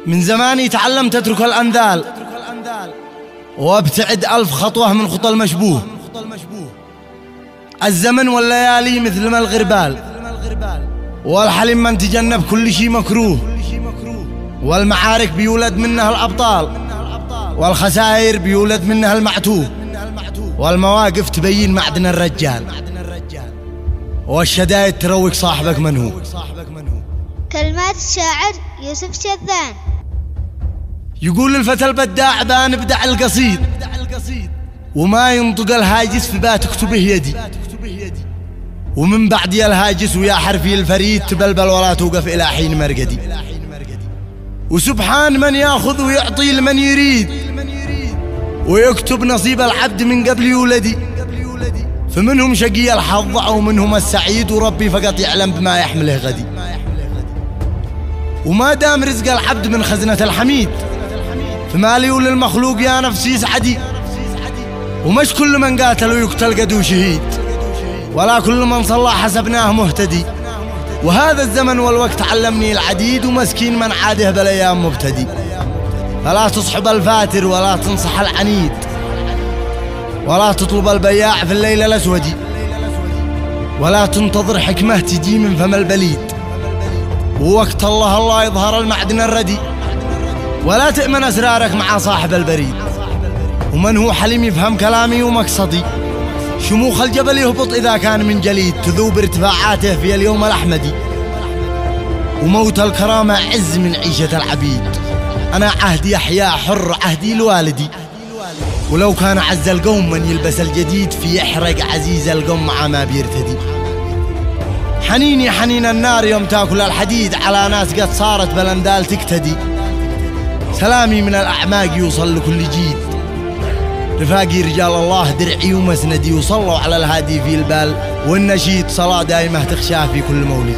من زماني تعلمت أترك الأنذال وابتعد 1000 خطوة من خطى المشبوه. الزمن والليالي مثل ما الغربال، والحلم من تجنب كل شي مكروه. والمعارك بيولد منها الأبطال، والخسائر بيولد منها المعتوه. والمواقف تبين معدن الرجال، والشدائد تروق صاحبك من هو. كلمات الشاعر يوسف شذان. يقول الفتى البداع بنبدع القصيد، وما ينطق الهاجس في بات اكتبه يدي. ومن بعد يا الهاجس ويا حرفي الفريد تبلبل ولا توقف إلى حين مرقدي. وسبحان من ياخذ ويعطي لمن يريد، ويكتب نصيب العبد من قبل يولدي. فمنهم شقي الحظ أو منهم السعيد، وربي فقط يعلم بما يحمله غدي. وما دام رزق العبد من خزنة الحميد، فما لي وللمخلوق يا نفسي يسعدي. ومش كل من قاتل ويقتل قدو شهيد، ولا كل من صلى حسبناه مهتدي. وهذا الزمن والوقت علمني العديد، ومسكين من عاده بالايام مبتدي. فلا تصحب الفاتر ولا تنصح العنيد، ولا تطلب البياع في الليل الاسود، ولا تنتظر حكمه تجي من فم البليد. ووقت الله يظهر المعدن الردي، ولا تأمن أسرارك مع صاحب البريد. ومن هو حليم يفهم كلامي ومقصدي، شموخ الجبل يهبط إذا كان من جليد، تذوب ارتفاعاته في اليوم الأحمدي. وموت الكرامة عز من عيشة العبيد. أنا عهدي أحياء حر عهدي لوالدي، ولو كان عز القوم من يلبس الجديد، في يحرق عزيز القوم مع ما بيرتدي. حنيني حنين النار يوم تاكل الحديد، على ناس قد صارت بلندال تقتدي. سلامي من الأعماق يوصل لكل جيد، رفاقي رجال الله درعي ومسندي. وصلوا على الهادي في البال، والنشيد صلاة دائمة تخشاه في كل مولد.